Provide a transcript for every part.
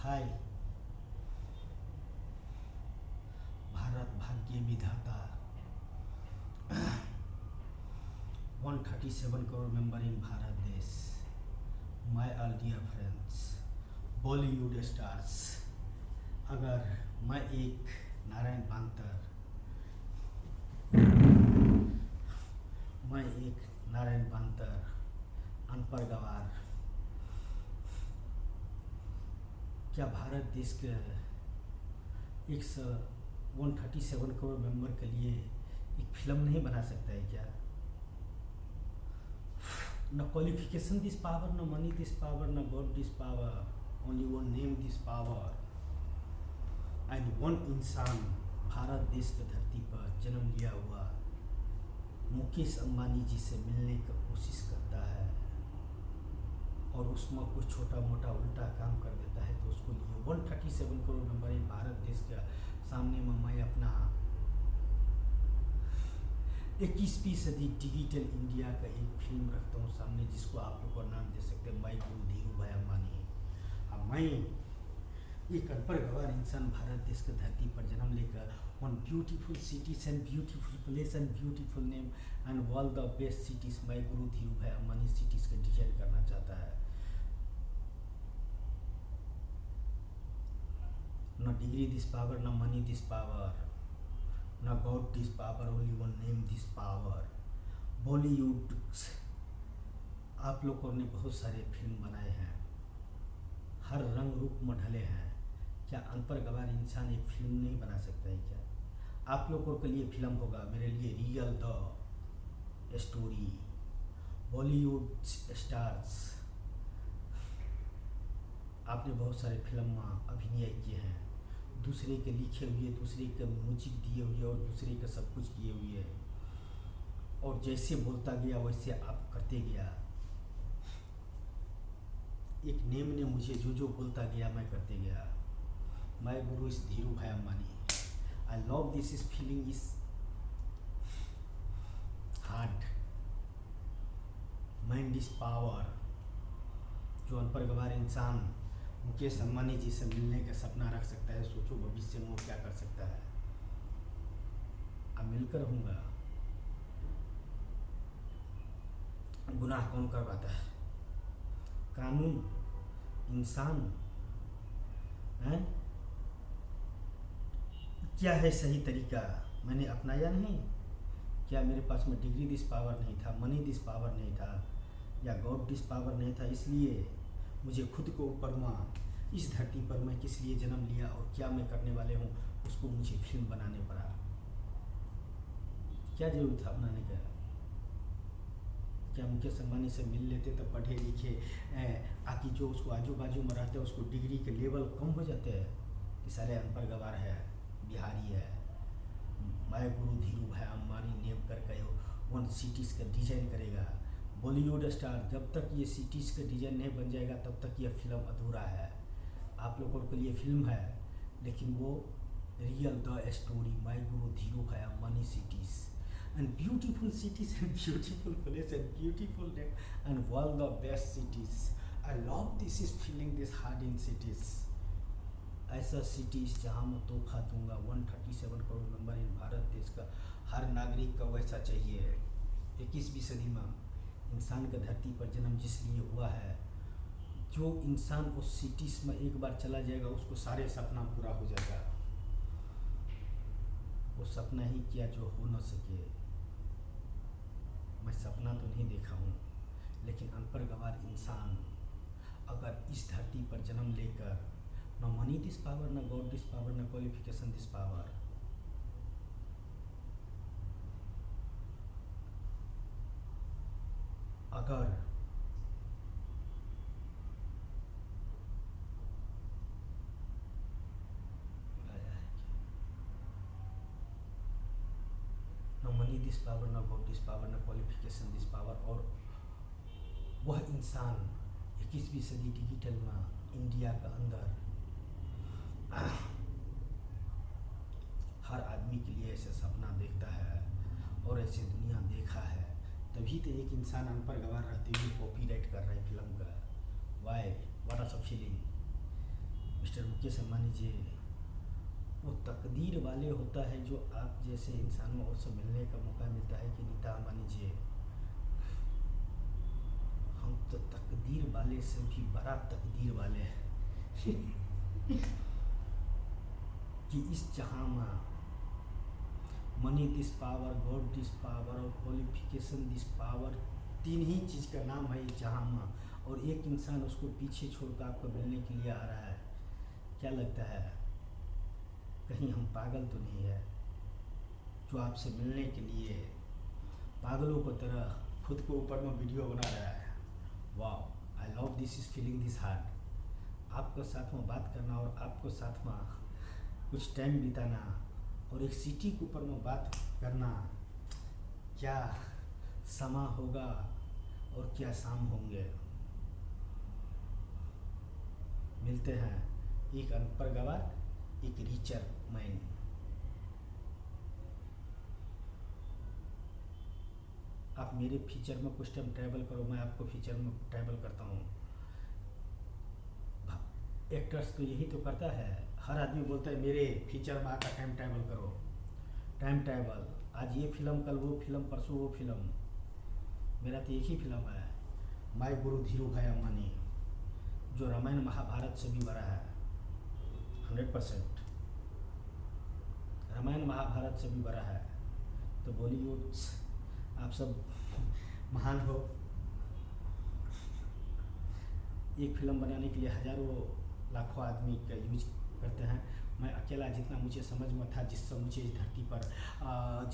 हाय भारत भाग्य विधाता 137 crore member in Bharat देश। My all dear friends, Bollywood stars, अगर मैं एक नारायण बांतर अनपढ़ गवार क्या भारत देश के 137 करोड़ मेंबर के लिए एक फिल्म नहीं बना सकता है क्या? न क्वालिफिकेशन दिस पावर, न मनी दिस पावर, न God this power, only one name this power. And one इंसान भारत देश की धरती पर जन्म लिया हुआ मुकेश अंबानी जी से मिलने की कोशिश करता है और उसमें कुछ छोटा मोटा उल्टा काम कर देता है तो उसको लिए 137 करोड़ मेंबर इन भारत देश के सामने में मैं अपना 21वीं सदी डिजिटल इंडिया का एक फिल्म रखता हूँ सामने, जिसको आप लोग को नाम दे सकते हैं माय गुरु धीरू भाई अंबानी। अब मैं एक अनपढ़ गवार इंसान भारत देश की धरती पर जन्म लेकर one beautiful cities and beautiful place and beautiful name and all the best cities my गुरु धीरू भाई अंबानी सिटीज का डिजाइन करना चाहता है। न डिग्री दिस पावर, न मनी दिस पावर, न God this power, only one name this power. Bollywood आप लोगों ने बहुत सारे फिल्म बनाए हैं, हर रंग रूप में ढले हैं। क्या अनपढ़ गवार इंसान एक फिल्म नहीं बना सकता है क्या? आप लोगों के लिए फिल्म होगा, मेरे लिए real the story. Bollywood stars, आपने बहुत सारे फिल्म में अभिनय किए हैं, दूसरे के लिखे हुए, दूसरे के म्यूजिक दिए हुए और दूसरे के सब कुछ किए हुए, और जैसे बोलता गया वैसे आप करते गया। एक नेम ने मुझे जो बोलता गया मैं करते गया। माय गुरु इज धीरू भाई अंबानी। आई love this is feeling is heart, mind is power. जो अनपढ़ गवार इंसान मुकेश अंबानी जी से मिलने का सपना रख सकता है, सोचो भविष्य में वो क्या कर सकता है। अब मिलकर रहूँगा। गुनाह कौन करवाता है? कानून, इंसान है? क्या है सही तरीका? मैंने अपनाया नहीं। क्या मेरे पास में डिग्री दिस पावर नहीं था, मनी दिस पावर नहीं था, या गॉड दिस पावर नहीं था? इसलिए मुझे खुद को ऊपर में इस धरती पर मैं किस लिए जन्म लिया और क्या मैं करने वाले हूँ, उसको मुझे फिल्म बनाने पड़ा। क्या जरूरत था बनाने का? क्या मुकेश अंबानी से मिल लेते तो पढ़े लिखे आकि जो उसको आजू बाजू में रहते हैं उसको डिग्री के लेवल कम हो जाते हैं कि सारे अनपढ़ गवार है, बिहारी है। माय गुरु धीरू भाई अंबानी नेम करके वन सिटीज़ का डिजाइन करेगा। बॉलीवुड स्टार, जब तक ये सिटीज़ का डिजाइन नहीं बन जाएगा तब तक ये फिल्म अधूरा है। आप लोगों के लिए फिल्म है, लेकिन वो रियल द स्टोरी माय गुरु धीरू भाई Ambani cities and beautiful cities and beautiful place and beautiful name and all the best cities. I love this is feeling this hard in cities. ऐसा सिटीज़ जहाँ मैं तोहफा दूंगा 137 करोड़ मेंबर इन भारत देश का हर नागरिक का वैसा चाहिए। 21वीं सदी में इंसान का धरती पर जन्म जिस लिए हुआ है, जो इंसान उस सिटीज़ में एक बार चला जाएगा उसको सारे सपना पूरा हो जाएगा। वो सपना ही किया जो हो न सके। मैं सपना तो नहीं देखा हूँ, लेकिन अनपढ़ गवार इंसान अगर इस धरती पर जन्म लेकर न मनी दिस पावर, न गॉड दिस पावर, न क्वालिफिकेशन दिस पावर, अगर न मनी दिस पावर, न गॉड दिस पावर, न क्वालिफिकेशन दिस पावर, और वह इंसान 21वीं सदी डिजिटल में इंडिया का अंदर हर आदमी के लिए ऐसे सपना देखता है और ऐसे दुनिया देखा है, तभी तो एक इंसान अनपढ़ गवार रहते हुए कॉपीराइट कर रहा है फिल्म का। वाई? व्हाट आर सब फीलिंग? मिस्टर मुकेश अंबानी जी, वो तकदीर वाले होता है जो आप जैसे इंसानों और से मिलने का मौका मिलता है कि नीता अंबानी जी, हम तो तकदीर वाले से भी बड़ा तकदीर वाले हैं कि इस जहाँ में money this power, God this power और क्वालिफिकेशन दिस पावर, तीन ही चीज़ का नाम है इस जहाँ में, और एक इंसान उसको पीछे छोड़कर आपको मिलने के लिए आ रहा है। क्या लगता है कहीं हम पागल तो नहीं है जो आपसे मिलने के लिए पागलों की तरह खुद को ऊपर में वीडियो बना रहा है। वाह, आई love this is feeling this heart. आपके साथ में बात करना और आपको साथ में कुछ टाइम बिताना और एक सिटी के ऊपर में बात करना, क्या समा होगा और क्या शाम होंगे। मिलते हैं एक अनपढ़ गवार, एक रीचर मैन। आप मेरे फ्यूचर में कुछ टाइम ट्रैवल करो, मैं आपको फ्यूचर में ट्रैवल करता हूँ। एक्टर्स तो यही तो करता है, हर आदमी बोलता है मेरे फ्यूचर में आकर टाइम ट्रैवल करो। टाइम ट्रैवल, आज ये फिल्म, कल वो फिल्म, परसों वो फिल्म। मेरा तो एक ही फिल्म है, माय गुरु धीरू भाई अंबानी, जो रामायण महाभारत से भी बड़ा है। 100% रामायण महाभारत से भी बड़ा है। तो बॉलीवुड आप सब महान हो। एक फिल्म बनाने के लिए हजारों लाखों आदमी का यूज करते हैं। मैं अकेला जितना मुझे समझ में था, जिससे मुझे इस धरती पर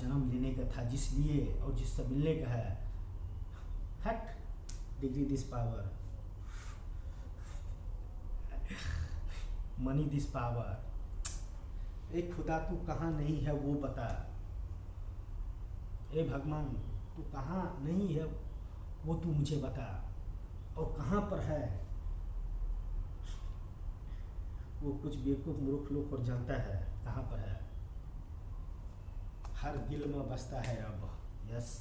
जन्म लेने का था, जिस लिए और जिससे मिलने का है, हट degree this power, money this power. एक खुदा तू कहाँ नहीं है वो बता, ए भगवान तू कहाँ नहीं है वो तू मुझे बता, और कहाँ पर है वो कुछ बेवकूफ़ मूर्ख लोग और जानता है कहाँ पर है। हर दिल में बसता है अब। यस,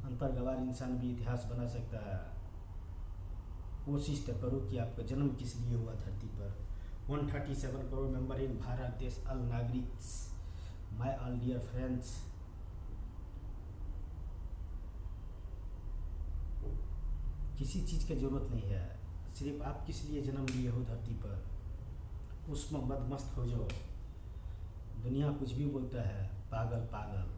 अनपढ़ गवार इंसान भी इतिहास बना सकता है। कोशिश तो करो कि आपका जन्म किस लिए हुआ धरती पर। 137 करोड़ मेंबर इन भारत देश, ऑल नागरिक्स, माय ऑल डियर फ्रेंड्स। किसी चीज़ की ज़रूरत नहीं है, सिर्फ आप किस लिए जन्म लिए हो धरती पर, उसमें मदमस्त हो जाओ। दुनिया कुछ भी बोलता है, पागल पागल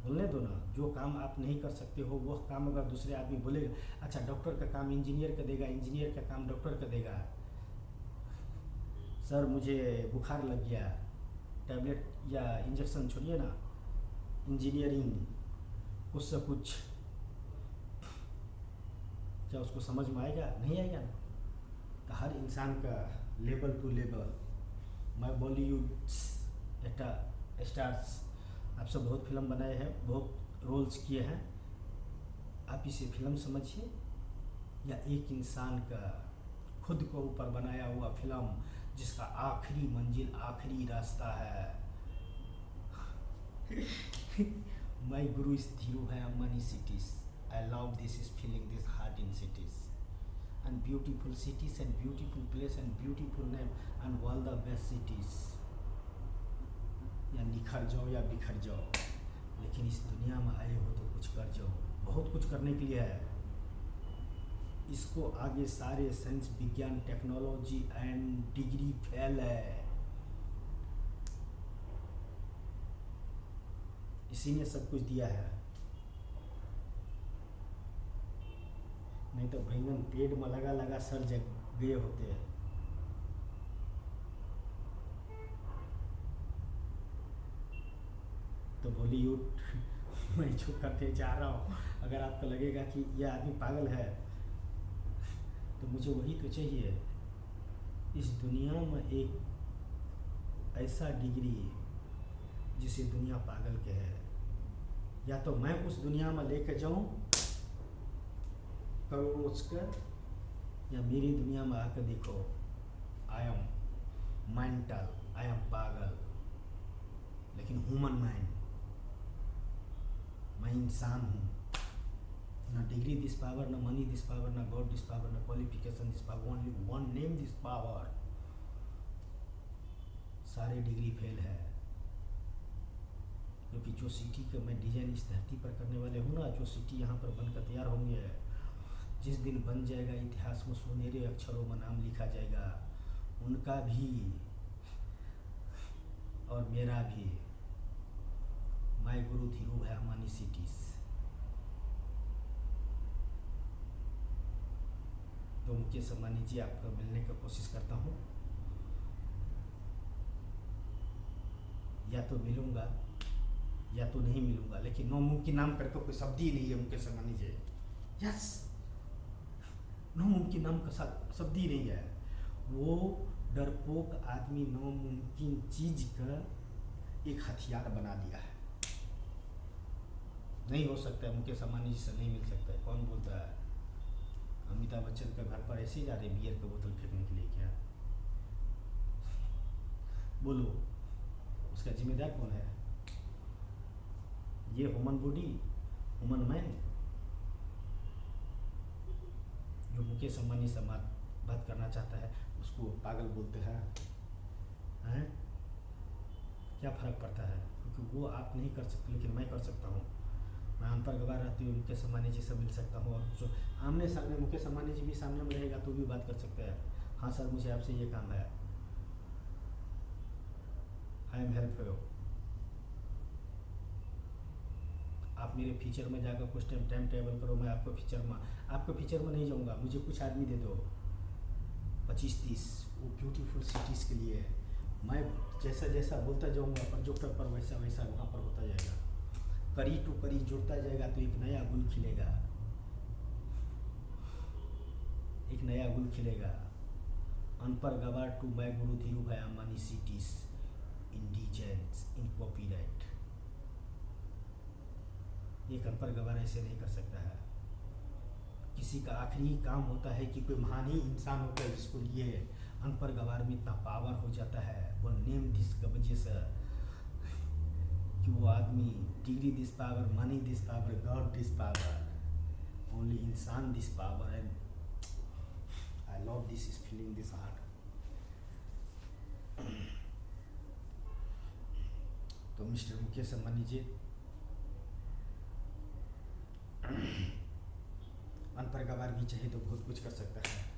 बोलने दो ना। जो काम आप नहीं कर सकते हो वह काम अगर दूसरे आदमी बोलेगा, अच्छा डॉक्टर का काम इंजीनियर का देगा, इंजीनियर का काम डॉक्टर का देगा। सर मुझे बुखार लग गया, टैबलेट या इंजेक्शन छोड़िए ना, इंजीनियरिंग कुछ से कुछ, क्या उसको समझ में आएगा? नहीं आएगा ना। तो हर इंसान का लेवल टू लेवल। मैं बॉलीवुड स्टार्स, आप सब बहुत फिल्म बनाए हैं, बहुत रोल्स किए हैं। आप इसे फिल्म समझिए या एक इंसान का खुद को ऊपर बनाया हुआ फिल्म, जिसका आखिरी मंजिल, आखिरी रास्ता है। माय गुरु इज धीरू भाई Ambani cities. I love this is feeling this heart in cities and beautiful cities and beautiful place and beautiful name and all the best cities. या निखर जाओ या बिखर जाओ, लेकिन इस दुनिया में आए हो तो कुछ कर जाओ। बहुत कुछ करने के लिए है। इसको आगे सारे साइंस, विज्ञान, टेक्नोलॉजी एंड डिग्री फेल है। इसी ने सब कुछ दिया है। नहीं तो बैंगन पेड़ में लगा लगा सर जग गए होते हैं। तो बॉलीवुड मैं जो करते जा रहा हूँ, अगर आपको लगेगा कि यह आदमी पागल है तो मुझे वही तो चाहिए। इस दुनिया में एक ऐसा डिग्री जिसे दुनिया पागल के है, या तो मैं उस दुनिया में लेकर जाऊँ करोड़ों उसका, या मेरी दुनिया में आकर देखो, I am mental, I am पागल, लेकिन ह्यूमन माइंड, मैं इंसान हूँ। न डिग्री दिस पावर, न मनी दिस पावर, न गॉड दिस पावर, न qualification this power, only one name this power. सारे डिग्री फेल है, क्योंकि जो सिटी का मैं डिजाइन इस धरती पर करने वाले हूँ ना, जो सिटी यहाँ पर बनकर तैयार होंगे, जिस दिन बन जाएगा इतिहास में सुनहरे अक्षरों में नाम लिखा जाएगा, उनका भी और मेरा भी। माय गुरु धीरू भाई अम्बानी सिटीज। तो मुकेश अंबानी जी, आपका मिलने का कोशिश करता हूँ, या तो मिलूंगा या तो नहीं मिलूंगा, लेकिन नो मुमकिन नाम करके कोई शब्द ही नहीं है मुकेश अंबानी जी। यस, नो मुमकिन नाम का शब्द ही नहीं है। वो डरपोक आदमी नामुमकिन चीज का एक हथियार बना दिया है। नहीं हो सकता है, मुकेश अंबानी जी से नहीं मिल सकता है। कौन बोलता है? अमिताभ बच्चन का घर पर ऐसे ही जा रहे बियर का बोतल फेंकने के लिए क्या? बोलो, उसका जिम्मेदार कौन है? ये ह्यूमन बॉडी, ह्यूमन मैन, जो मुकेश अंबानी से बात करना चाहता है उसको पागल बोलते हैं? क्या फर्क पड़ता है? क्योंकि वो आप नहीं कर सकते, लेकिन मैं कर सकता हूँ। मैं अनपढ़ गवार रहती हूँ, मुकेश अंबानी जी से मिल सकता हूँ, और जो आमने सामने मुकेश अंबानी जी भी सामने में रहेगा तो भी बात कर सकते हैं। हाँ सर, मुझे आपसे ये काम है, आई एम हेल्प यू। आप मेरे फीचर में जाकर कुछ टाइम टेबल करो, मैं आपको फीचर में नहीं जाऊँगा। मुझे कुछ आदमी दे दो 25-30 वो ब्यूटीफुल सिटीज़ के लिए। मैं जैसा जैसा बोलता जाऊँगा प्रोजेक्टर पर, वैसा वैसा वहाँ पर होता जाएगा। कड़ी टू कड़ी जुड़ता जाएगा तो एक नया गुल खिलेगा, एक नया गुल खिलेगा। अनपढ़ गवार टू माय गुरु धीरू भाई अम्बानी सिटीज इंडिजेंस इन कॉपीराइट। एक अनपढ़ गवार ऐसे नहीं कर सकता है। किसी का आखिरी काम होता है कि कोई महान ही इंसान होता है जिसको लिए अनपढ़ गवार में इतना पावर हो जाता है, वो नेम दिस की वजह से कि वो आदमी degree this power, money this power, God this power, only इंसान this power. And I love this is feeling this heart. तो मिस्टर मुकेश अंबानी जी, अनपढ़ गवार भी चाहे तो बहुत कुछ कर सकता है।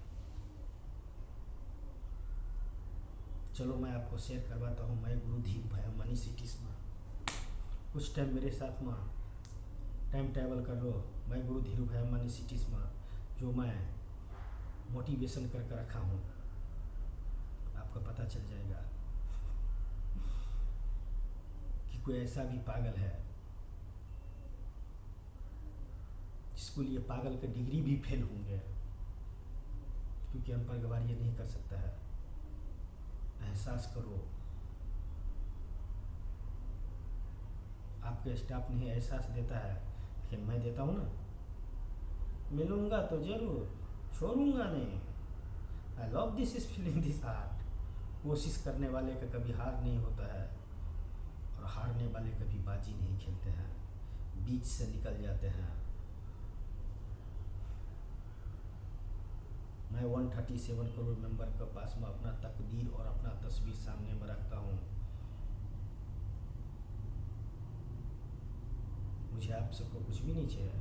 चलो मैं आपको शेयर करवाता हूँ, मैं गुरु धीरू भाई अम्बानी सिटीज में कुछ टाइम मेरे साथ में टाइम ट्रैवल कर लो। मैं गुरु धीरू भाई अम्बानी सिटीज में जो मैं मोटिवेशन करके रखा हूँ, आपको पता चल जाएगा कि कोई ऐसा भी पागल है जिसको लिए पागल का डिग्री भी फेल होंगे, क्योंकि अनपढ़ गवार ये नहीं कर सकता है। एहसास करो, आपके स्टाफ नहीं एहसास देता है, लेकिन मैं देता हूँ ना। मिलूंगा तो जरूर, छोड़ूंगा नहीं। आई love this is feeling this heart. कोशिश करने वाले का कभी हार नहीं होता है, और हारने वाले कभी बाजी नहीं खेलते हैं, बीच से निकल जाते हैं। मैं 137 करोड़ मेंबर के पास में अपना तकदीर और अपना तस्वीर सामने में रखता हूँ। मुझे आप सबको कुछ भी नहीं चाहिए,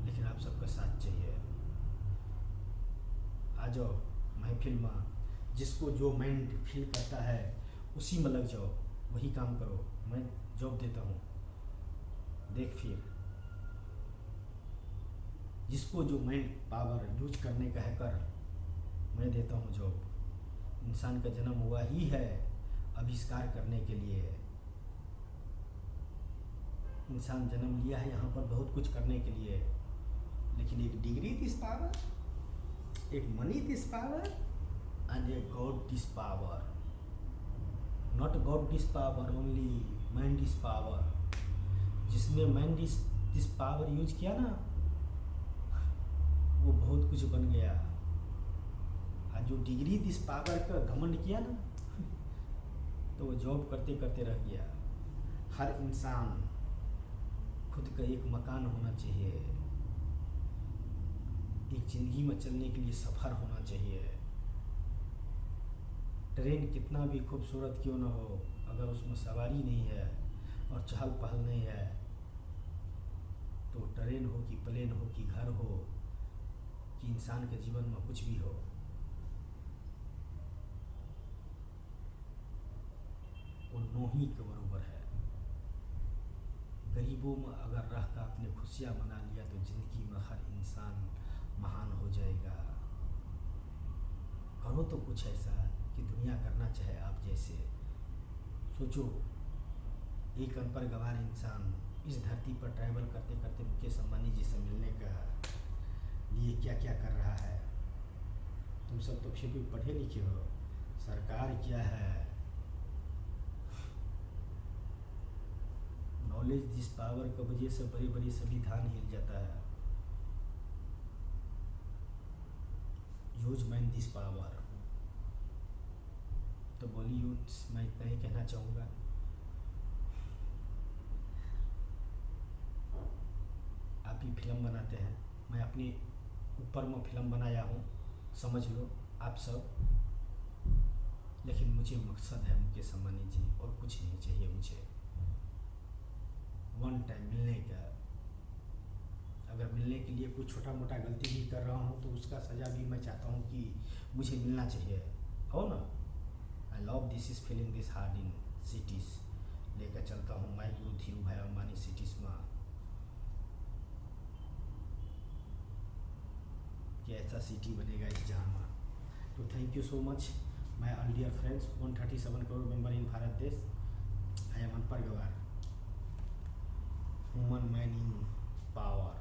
लेकिन आप सबका साथ चाहिए। आ जाओ महफिल में, जिसको जो माइंड फील करता है उसी में लग जाओ, वही काम करो। मैं जॉब देता हूँ, देख फिर जिसको जो माइंड पावर यूज करने का है कर, मैं देता हूँ जॉब। इंसान का जन्म हुआ ही है आविष्कार करने के लिए। इंसान जन्म लिया है यहाँ पर बहुत कुछ करने के लिए, लेकिन एक डिग्री दिस पावर, एक money this power, and a god this power. Not God this power, only mind this power. जिसने माइंड दिस पावर यूज किया ना, वो बहुत कुछ बन गया। और जो डिग्री दिस पावर का घमंड किया ना, तो वो जॉब करते करते रह गया। हर इंसान खुद का एक मकान होना चाहिए, एक ज़िंदगी में चलने के लिए सफ़र होना चाहिए। ट्रेन कितना भी खूबसूरत क्यों ना हो, अगर उसमें सवारी नहीं है और चहल पहल नहीं है, तो ट्रेन हो कि प्लेन हो कि घर हो कि इंसान के जीवन में कुछ भी हो, वो नोही के बराबर है। गरीबों में अगर रह कर अपने खुशियाँ मना लिया तो ज़िंदगी में हर इंसान महान हो जाएगा। करो तो कुछ ऐसा कि दुनिया करना चाहे आप जैसे। सोचो, एक अनपढ़ गवार इंसान इस धरती पर ट्रैवल करते करते मुकेश अंबानी जी से मिलने का लिए क्या क्या कर रहा है। तुम सब तो फिर भी पढ़े लिखे हो। सरकार क्या है, नॉलेज दिस पावर की वजह से बड़ी बड़ी संविधान हिल जाता है। Use man this power. तो बॉलीवुड मैं इतना ही कहना चाहूँगा। आप ही फिल्म बनाते हैं, मैं अपने ऊपर में फिल्म बनाया हूँ, समझ लो आप सब। लेकिन मुझे मकसद है मुकेश अंबानी जी, और कुछ नहीं चाहिए मुझे। वन टाइम मिलने का, अगर मिलने के लिए कोई छोटा मोटा गलती भी कर रहा हूँ तो उसका सज़ा भी मैं चाहता हूँ कि मुझे मिलना चाहिए, हो ना। आई love this is feeling this hard in cities. लेकर चलता हूँ माय गुरु धीरू भाई अंबानी सिटीज़ में, कि ऐसा सिटी बनेगा इस जहाँ में। तो thank you so much my all dear friends. 137 crore member in Bharat देश। आई एम अनपढ़ गवार, human man in power,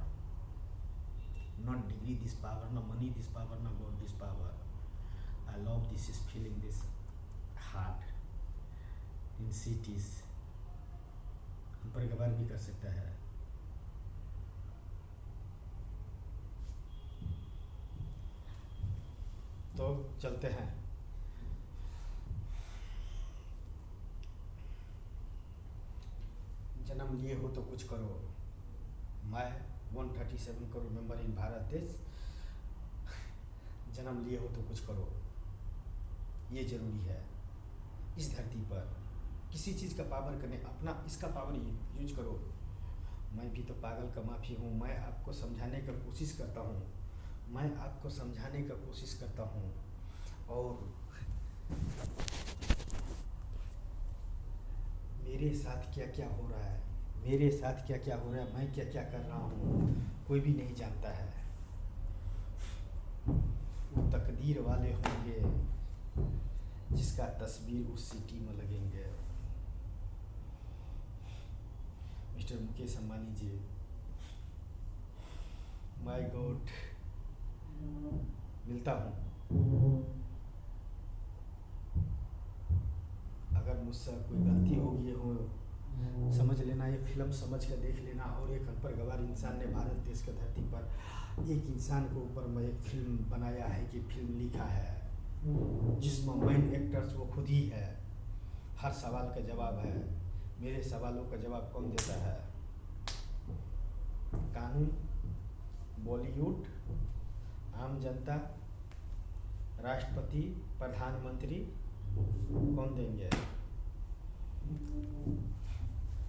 not degree this power, no money this power, no God this power. I love this is feeling this heart in cities. अनपढ़ गवार भी कर सकता है। तो चलते हैं। जन्म लिए हो तो कुछ करो। मैं 137 करोड़ मेंबर इन भारत देश। जन्म लिए हो तो कुछ करो, ये ज़रूरी है इस धरती पर। किसी चीज़ का पावर करने, अपना इसका पावर यूज करो। मैं भी तो पागल का माफ़ी हूँ। मैं आपको समझाने का कोशिश करता हूँ, मैं आपको समझाने का कोशिश करता हूँ। और मेरे साथ क्या क्या हो रहा है, मेरे साथ क्या क्या हो रहा है, मैं क्या क्या कर रहा हूँ, कोई भी नहीं जानता है। वो तकदीर वाले होंगे जिसका तस्वीर उस सिटी में लगेंगे। Mister Mukesh Ambani ji, my God, मिलता हूँ। अगर मुझसे कोई गलती हो गई हो, समझ लेना, ये फिल्म समझ कर देख लेना। और एक अनपढ़ गवार इंसान ने भारत देश की धरती पर एक इंसान के ऊपर मैं एक फिल्म बनाया है, कि फिल्म लिखा है जिसमें मेन एक्टर्स वो खुद ही है। हर सवाल का जवाब है। मेरे सवालों का जवाब कौन देता है? कानून, बॉलीवुड, आम जनता, राष्ट्रपति, प्रधानमंत्री, कौन देंगे?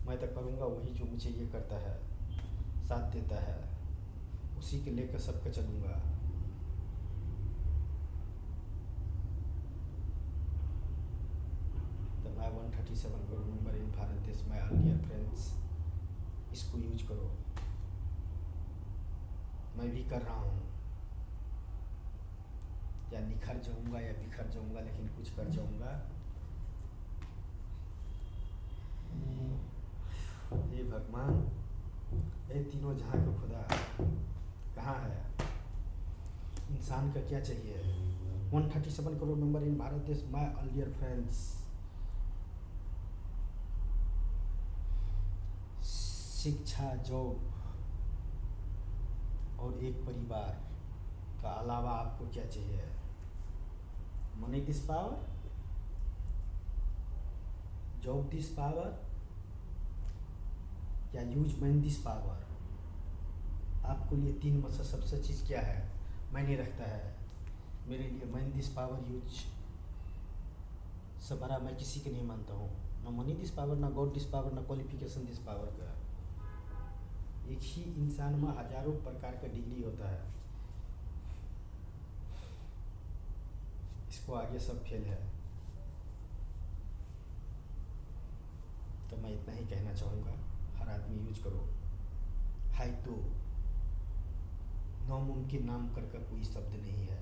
मैं तो करूँगा वही जो मुझे ये करता है, साथ देता है, उसी के लेकर सबका चलूँगा। तो मैं 137 करोड़ मेंबर इन भारत देश, माय ऑल डियर फ्रेंड्स, इसको यूज करो। मैं भी कर रहा हूँ, या निखर जाऊँगा या बिखर जाऊँगा, लेकिन कुछ कर जाऊँगा। हे भगवान, हे तीनों जहाँ का खुदा, कहाँ है? इंसान का क्या चाहिए? 137 करोड़ मेंबर इन भारत देश, माय ऑल डियर फ्रेंड्स। शिक्षा, जॉब और एक परिवार का अलावा आपको क्या चाहिए? Money this power, job this power, या यूज मैन दिस पावर। आपके लिए 3 में से सबसे चीज़ क्या है मायने रखता है? मेरे लिए मैन दिस पावर यूज से बड़ा मैं किसी के नहीं मानता हूँ, ना मनी दिस पावर, ना गॉड दिस पावर, ना क्वालिफिकेशन दिस पावर का। एक ही इंसान में हजारों प्रकार का डिग्री होता है, इसको आगे सब फेल है। तो मैं इतना ही कहना चाहूँगा, हर आदमी यूज करो। हाय तो नामुमकिन नाम करके कोई शब्द नहीं है।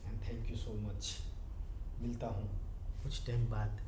And thank you so much. मिलता हूँ कुछ टाइम बाद।